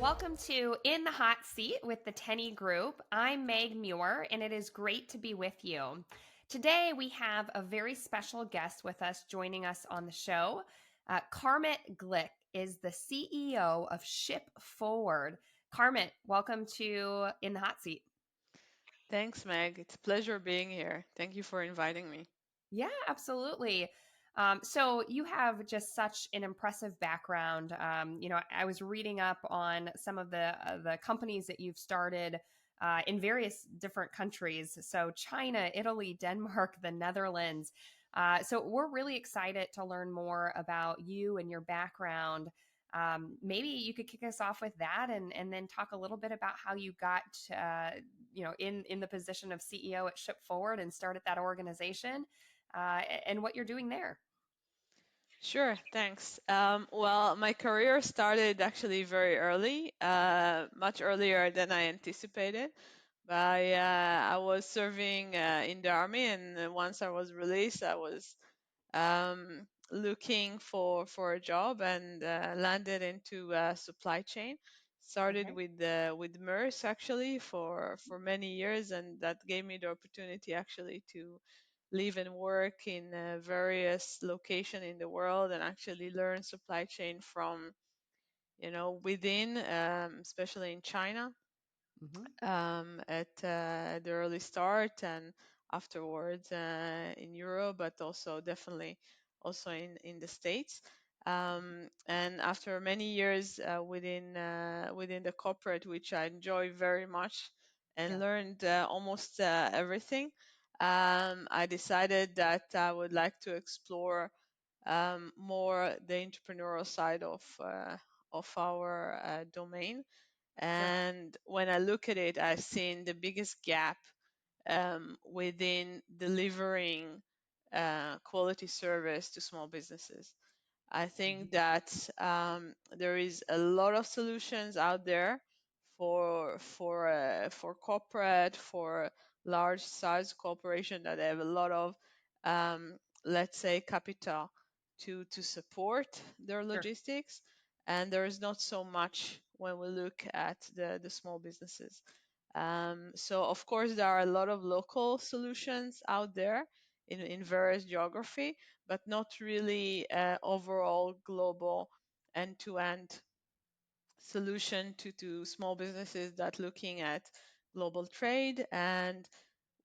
Welcome to In the Hot Seat with the Tenney Group. I'm Meg Muir, and it is great to be with you. Today, we have a very special guest with us joining us on the show. Carmit Glik is the CEO of Ship4wd. Carmit, welcome to In the Hot Seat. Thanks, Meg. It's a pleasure being here. Thank you for inviting me. Yeah, absolutely. So you have just such an impressive background. I was reading up on some of the companies that you've started in various different countries. So China, Italy, Denmark, the Netherlands. So we're really excited to learn more about you and your background. Maybe you could kick us off with that, and then talk a little bit about how you got, in the position of CEO at Ship4wd and started that organization and what you're doing there. Sure, thanks. Well, my career started actually very early, much earlier than I anticipated. I was serving in the army, and once I was released, I was looking for a job and landed into supply chain. Started Okay. with MERS actually for many years, and that gave me the opportunity actually to live and work in various locations in the world and actually learn supply chain from within, especially in China, Mm-hmm. at the early start and afterwards in Europe, but also definitely also in the States. And after many years within the corporate, which I enjoy very much and Yeah. learned almost everything, I decided that I would like to explore more the entrepreneurial side of our domain. Sure. And when I look at it, I've seen the biggest gap within delivering quality service to small businesses. I think Mm-hmm. that there is a lot of solutions out there for corporate, for large size corporation that have a lot of let's say capital to support their Sure. logistics, and there is not so much when we look at the small businesses. So of course there are a lot of local solutions out there in various geography, but not really overall global end-to-end solution to small businesses that looking at global trade. And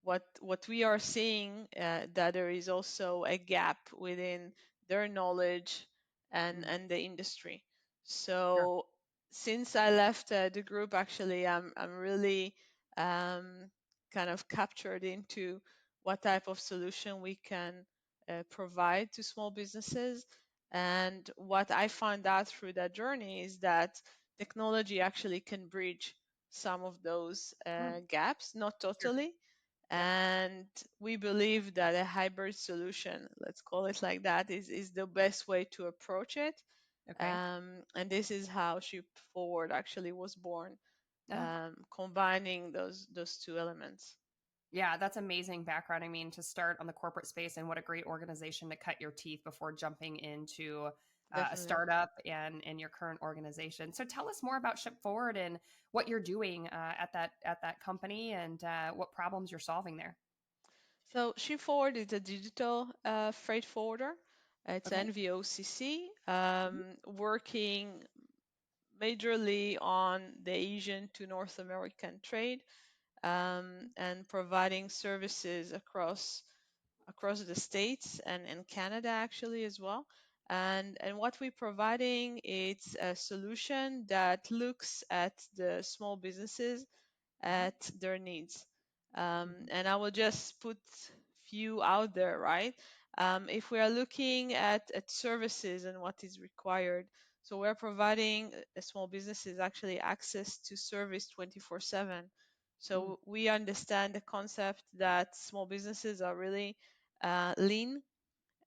what we are seeing, that there is also a gap within their knowledge Mm-hmm. and the industry. Sure. So since I left the group, actually, I'm really um, kind of captured into what type of solution we can provide to small businesses. And what I found out through that journey is that technology actually can bridge some of those Mm. gaps, not Sure. totally. Yep. And we believe that a hybrid solution, let's call it like that, is the best way to approach it. Okay. And this is how Ship4wd actually was born, Oh, combining those two elements. yeah, that's amazing background. I mean, to start on the corporate space, and what a great organization to cut your teeth before jumping into a Definitely. startup and your current organization. So tell us more about Ship4wd and what you're doing at that company, and what problems you're solving there. So Ship4wd is a digital freight forwarder. It's Okay. NVOCC, Mhm. working majorly on the Asian to North American trade, and providing services across the states and Canada actually as well. And what we're providing, it's a solution that looks at the small businesses at their needs. Mhm. And I will just put few out there, right? If we are looking at services and what is required, so we're providing small businesses actually access to service 24/7. Mm. So we understand the concept that small businesses are really lean.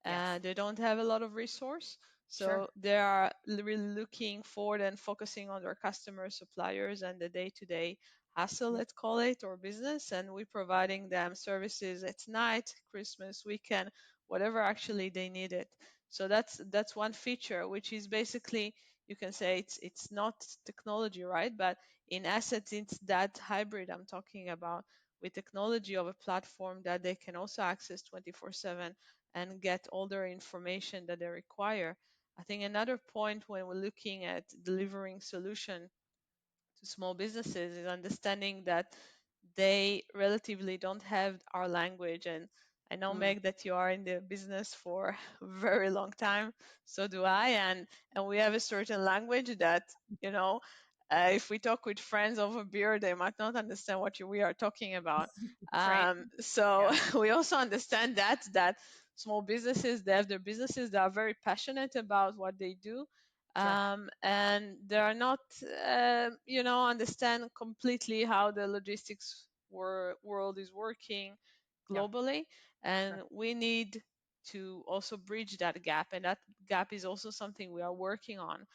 Yes. They don't have a lot of resource, Sure. so they are really looking forward and focusing on their customers, suppliers, and the day-to-day hustle, Yeah. let's call it, or business. And we're providing them services at night, Christmas, weekend, whatever actually they need it. So that's one feature, which is basically you can say it's not technology, right? But in assets, it's that hybrid I'm talking about, with technology of a platform that they can also access 24/7 and get all their information that they require. I think another point when we're looking at delivering solution to small businesses is understanding that they relatively don't have our language. And I know, Mm. Meg, that you are in the business for a very long time. So do I. And we have a certain language that, you know, if we talk with friends over beer, they might not understand what we are talking about. Right. So Yeah. we also understand that small businesses, they have their businesses that are very passionate about what they do, Sure. and they are not, understand completely how the logistics world is working Yeah. globally, Sure. and we need to also bridge that gap. And that gap is also something we are working on,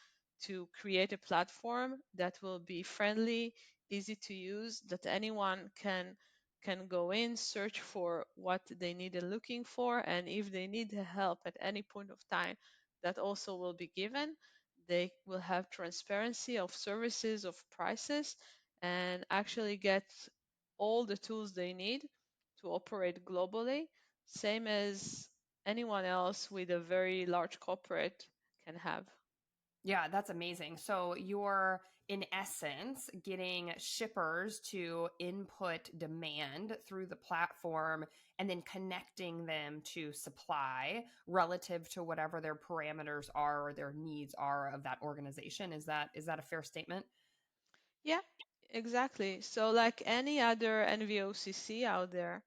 to create a platform that will be friendly, easy to use, that anyone can go in, search for what they need and looking for, and if they need help at any point of time, that also will be given. They will have transparency of services, of prices, and actually get all the tools they need to operate globally, same as anyone else with a very large corporate can have. Yeah, that's amazing. So you're, in essence, getting shippers to input demand through the platform and then connecting them to supply relative to whatever their parameters are or their needs are of that organization. Is that a fair statement? Yeah, exactly. So, like any other NVOCC out there,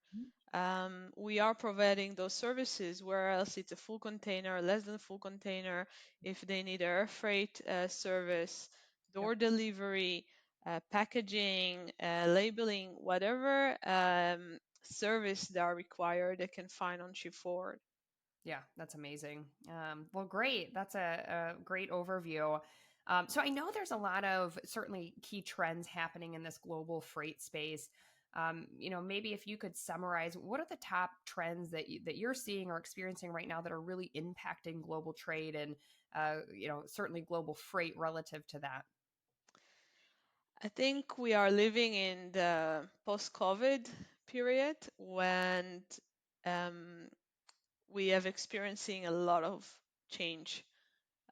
we are providing those services, where else it's a full container, less than full container, if they need air freight service, Yep. door delivery, packaging, labeling, whatever service that are required, they can find on Ship4wd. Yeah, that's amazing. Well, great. That's a great overview. So I know there's a lot of certainly key trends happening in this global freight space. Maybe if you could summarize, what are the top trends that you're seeing or experiencing right now that are really impacting global trade and certainly global freight relative to that? I think we are living in the post-COVID period, when um, we have experiencing a lot of change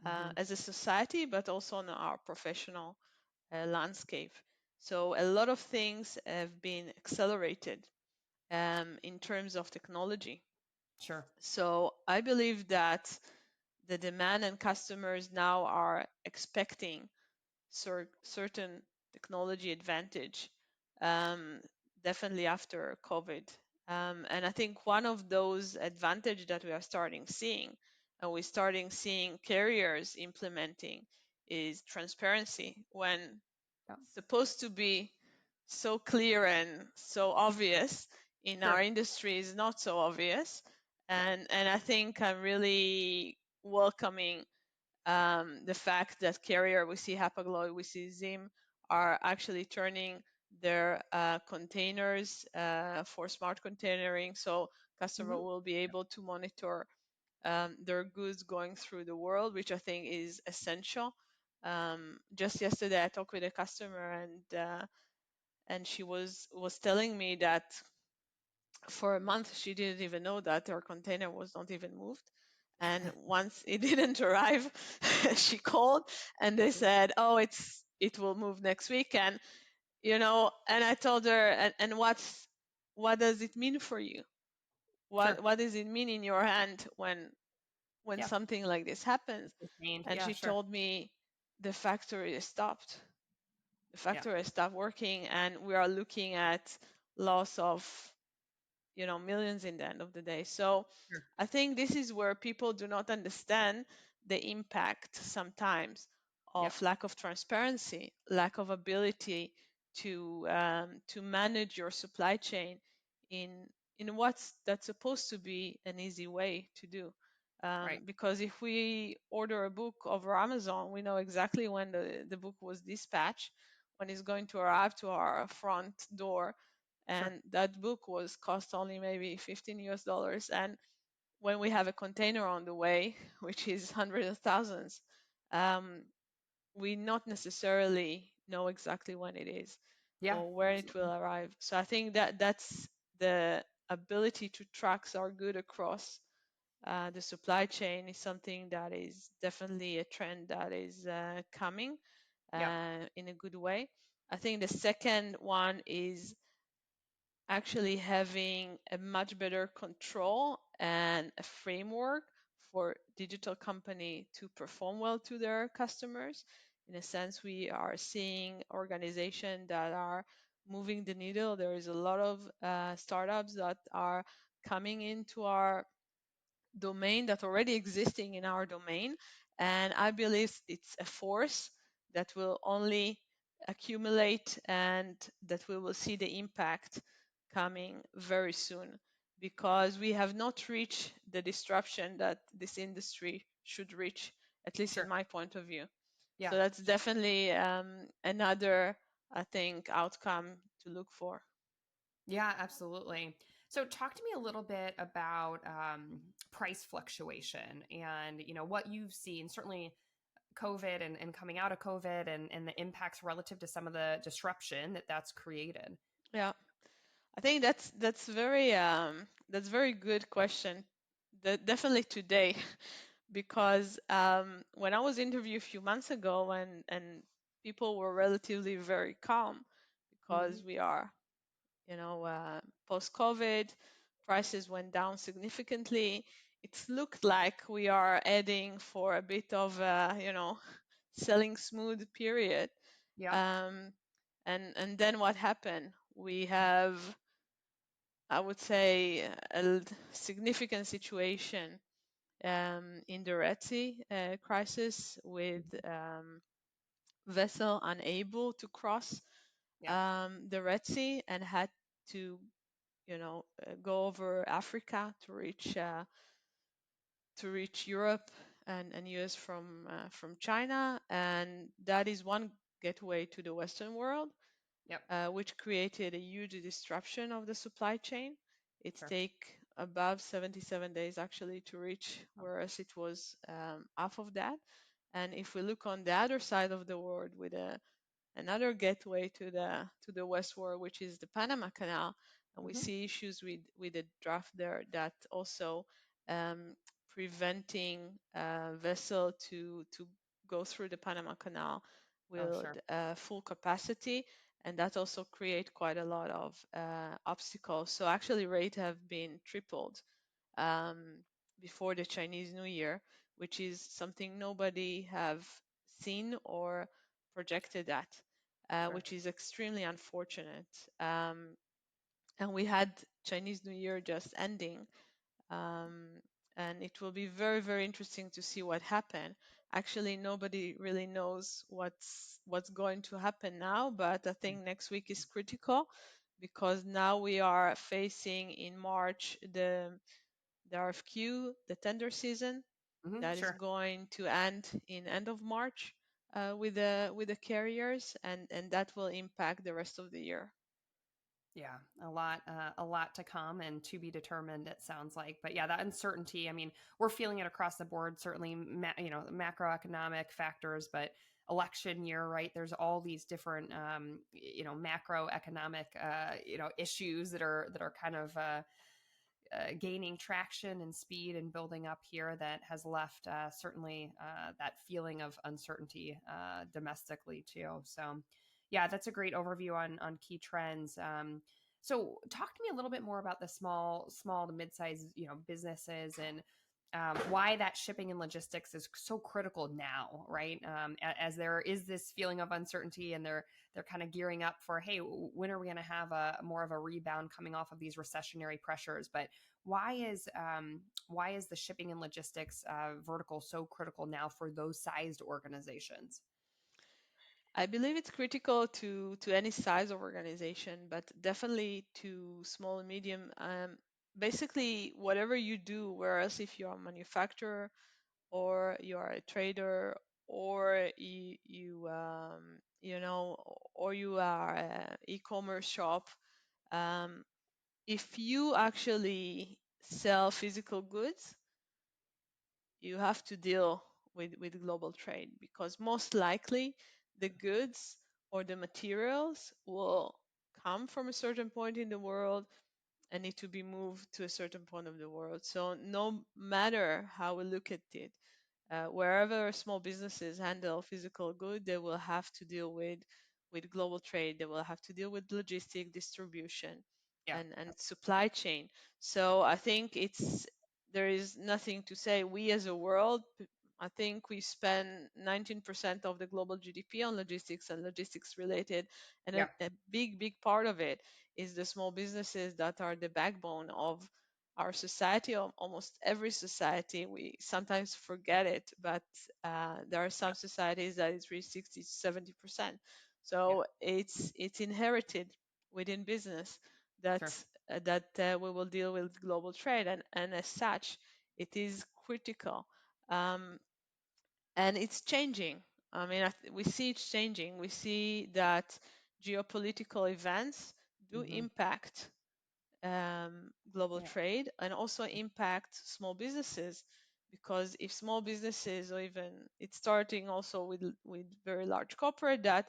Hmm. as a society, but also in our professional landscape. So a lot of things have been accelerated in terms of technology. Sure. So I believe that the demand and customers now are expecting certain technology advantage, um, definitely after COVID. And I think one of those advantage that we are starting seeing, and we're starting seeing carriers implementing, is transparency. When Yeah. it's supposed to be so clear and so obvious, in our Sure. industry is not so obvious. Yeah. And I think I'm really welcoming the fact that carrier, we see Hapag-Lloyd, we see Zim, are actually turning their containers for smart containering, so customer Hmm. will be able to monitor their goods going through the world, which I think is essential. Just yesterday, I talked with a customer, and she was telling me that for a month she didn't even know that her container was not even moved. And once it didn't arrive, she called and they said, "Oh, it will move next week." And I told her, "And what does it mean for you? Sure. What does it mean in your hand when Yeah. something like this happens?" Sustained. And Yeah. she Sure. told me, the factory is stopped. The Yeah. factory has stopped working, and we are looking at loss of, millions in the end of the day. So Sure. I think this is where people do not understand the impact sometimes Yep. of lack of transparency, lack of ability to manage your supply chain in what's that's supposed to be an easy way to do. Right. Because if we order a book over Amazon, we know exactly when the book was dispatched, when it's going to arrive to our front door, Sure. and that book was cost only maybe $15. And when we have a container on the way, which is hundreds of thousands, um, we not necessarily know exactly when it is Yeah, or where it absolutely. will arrive. So I think that that's the ability to track our good across the supply chain is something that is definitely a trend that is coming Yep, in a good way. I think the second one is actually having a much better control and a framework for digital company to perform well to their customers. In a sense, we are seeing organizations that are moving the needle. There is a lot of startups that are coming into our domain that already existing in our domain, and I believe it's a force that will only accumulate and that we will see the impact coming very soon, because we have not reached the disruption that this industry should reach, at least in sure. my point of view. Yeah. So that's definitely another, I think, outcome to look for. Yeah, absolutely. So talk to me a little bit about price fluctuation and, what you've seen, certainly COVID and coming out of COVID and the impacts relative to some of the disruption that that's created. Yeah, I think that's very good question. Definitely today, because when I was interviewed a few months ago, and people were relatively very calm Hmm. because we are, post COVID, prices went down significantly. It's looked like we are heading for a bit of a, selling smooth period. Yep. Um, and then what happened? We have, I would say, significant situation in the Red Sea crisis, with vessel unable to cross Yeah. the Red Sea and had to, go over Africa to reach Europe and US from China, and that is one gateway to the Western world, Yep. which created a huge disruption of the supply chain. It Sure. take above 77 days actually to reach, Oh, whereas it was half of that. And if we look on the other side of the world, with another gateway to the west world, which is the Panama Canal, and we hmm. see issues with the draft there that also um, preventing vessel to go through the Panama Canal Oh, with sure. full capacity, and that also create quite a lot of obstacles. So actually, rate have been tripled um, before the Chinese New Year, which is something nobody have seen or projected at, Sure. which is extremely unfortunate. Um, and we had Chinese New Year just ending, um, and it will be very, very interesting to see what happened. Actually, nobody really knows what's going to happen now, but I think next week is critical, because now we are facing in March the RFQ, the tender season Hmm. that is Sure. going to end in end of March with the carriers, and that will impact the rest of the year. Yeah, a lot to come and to be determined. It sounds like, but yeah, that uncertainty. I mean, we're feeling it across the board. Certainly, macroeconomic factors, but election year, right? There's all these different, macroeconomic, issues that are kind of gaining traction and speed and building up here that has left certainly that feeling of uncertainty domestically too. So, yeah, that's a great overview on key trends. So, talk to me a little bit more about the small to mid-sized businesses and why that shipping and logistics is so critical now, right? As there is this feeling of uncertainty, and they're kind of gearing up for, hey, when are we going to have a more of a rebound coming off of these recessionary pressures? But why is the shipping and logistics vertical so critical now for those sized organizations? I believe it's critical to any size of organization, but definitely to small and medium. Basically, whatever you do, whereas if you're a manufacturer or you are a trader, or or you are an e-commerce shop, um, if you actually sell physical goods, you have to deal with global trade, because most likely the goods or the materials will come from a certain point in the world and need to be moved to a certain point of the world. So no matter how we look at it, wherever small businesses handle physical good, they will have to deal with global trade. They will have to deal with logistic distribution Yeah. and supply chain. So I think it's there is nothing to say. We as a world, I think we spend 19% of the global GDP on logistics and logistics related, and Yeah. a big part of it is the small businesses that are the backbone of our society, almost every society. We sometimes forget it, but there are some societies that it's reached 60 to 70%. Yeah. So it's inherited within business Sure. that we will deal with global trade, and as such, it is critical. Um, and it's changing. I mean, we see it's changing. We see that geopolitical events do Hmm. impact global Yeah. trade and also impact small businesses, because if small businesses, or even it's starting also with very large corporate that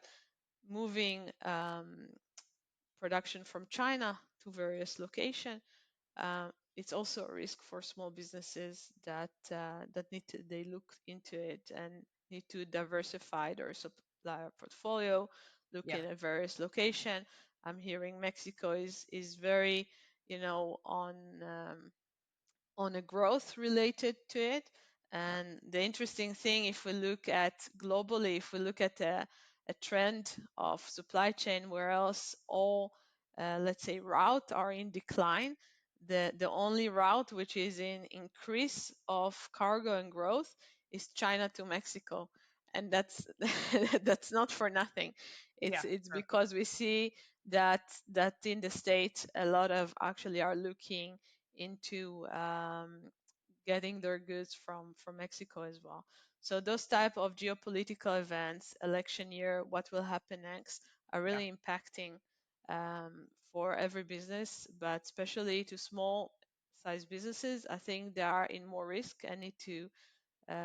moving production from China to various locations, it's also a risk for small businesses that they look into it and need to diversify their supplier portfolio, look Yeah. in at various location. I'm hearing Mexico is very, on a growth related to it. Yeah. And the interesting thing, if we look at globally, if we look at a trend of supply chain where else all, let's say, route are in decline, the only route which is in increase of cargo and growth is China to Mexico. And that's that's not for nothing. Yeah. It's Sure. because we see that in the States a lot of actually are looking into getting their goods from Mexico as well. So those type of geopolitical events, election year, what will happen next, are Yeah. really impacting for every business, but especially to small size businesses. I think they are in more risk and need to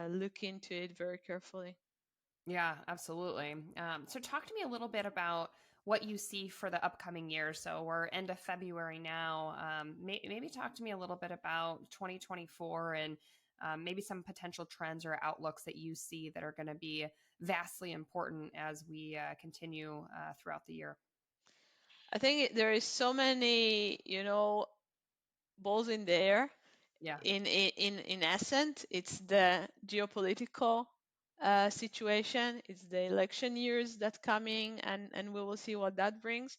look into it very carefully. Yeah, absolutely. So, talk to me a little bit about what you see for the upcoming year. So, we're end of February now. Maybe talk to me a little bit about 2024 and maybe some potential trends or outlooks that you see that are going to be vastly important as we continue throughout the year. I think there is so many, balls in the air. Yeah. In essence, it's the geopolitical situation, it's the election years that coming, and we will see what that brings.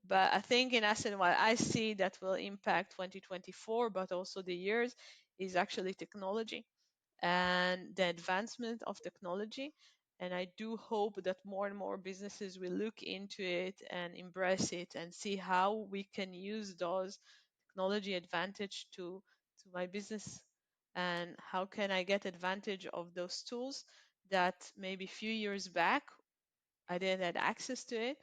But I think in essence, what I see that will impact 2024, but also the years, is actually technology and the advancement of technology. And I do hope that more and more businesses will look into it and embrace it and see how we can use those technology advantage to my business, and how can I get advantage of those tools that maybe few years back I didn't have access to it.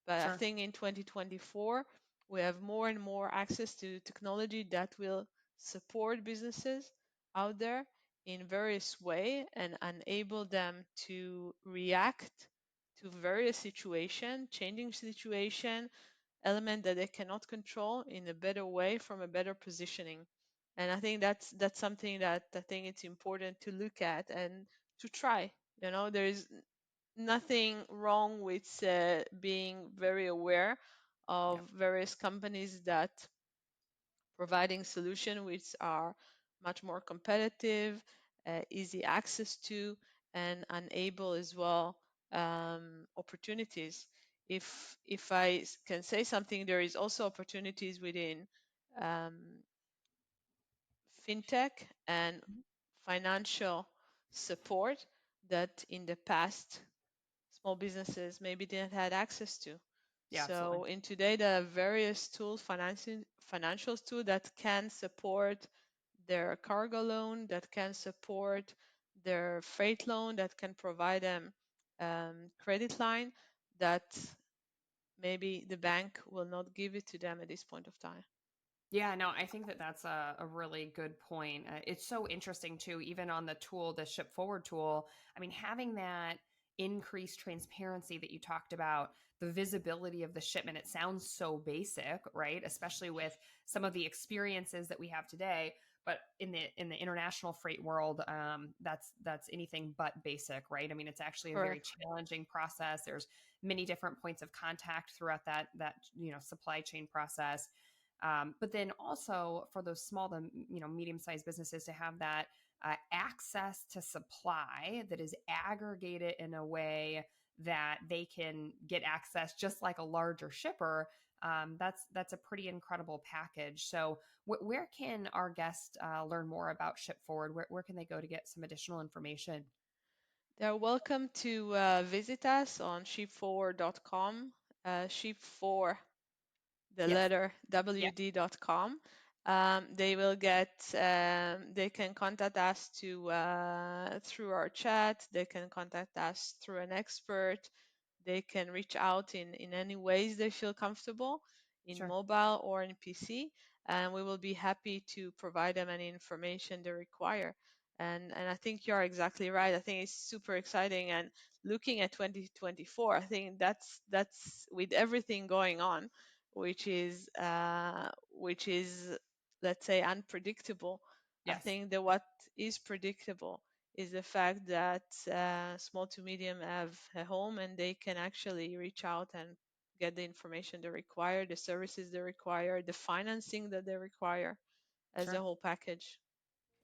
But I Sure. think in 2024 we have more and more access to technology that will support businesses out there in various way and enable them to react to various situation, changing situation, element that they cannot control in a better way from a better positioning. And I think that's something that I think it's important to look at and to try. There is nothing wrong with being very aware Yeah. of various companies that providing solutions which are much more competitive, easy access to, and enable as well opportunities. If I can say something, there is also opportunities within um, fintech and Mhm. financial support that in the past small businesses maybe didn't have access to. Yeah, absolutely. So in today there are various tools, financial tools that can support their cargo loan, that can support their freight loan, that can provide them credit line that maybe the bank will not give it to them at this point of time. Yeah, no, I think that that's a really good point. It's so interesting too, even on the tool, the Ship Forward tool. I mean, having that increased transparency that you talked about, the visibility of the shipment, it sounds so basic, right? Especially with some of the experiences that we have today. But in the international freight world, that's anything but basic, right? I mean, it's actually a very Correct. challenging process. There's many different points of contact throughout that supply chain process, but then also for those small to medium sized businesses to have that access to supply that is aggregated in a way that they can get access just like a larger shipper. That's a pretty incredible package. So where can our guests learn more about Ship Forward? Where can they go to get some additional information? They're welcome to visit us on ship4wd.com, ship4, the Yep. letter Yep. wd.com. They can contact us through our chat. They can contact us through an expert. They can reach out in any ways they feel comfortable, in Sure. mobile or in PC, and we will be happy to provide them any information they require. And I think you're exactly right. I think it's super exciting. And looking at 2024, I think that's with everything going on, which is, let's say, unpredictable. I Yes. think that what is predictable is the fact that small to medium have a home and they can actually reach out and get the information they require, the services they require, the financing that they require as a Sure. whole package.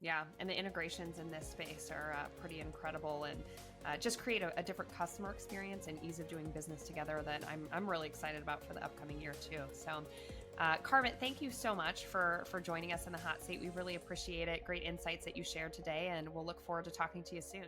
Yeah, and the integrations in this space are pretty incredible, and just create a different customer experience and ease of doing business together that I'm really excited about for the upcoming year too. So, Carmit, thank you so much for joining us in the hot seat. We really appreciate it. Great insights that you shared today, and we'll look forward to talking to you soon.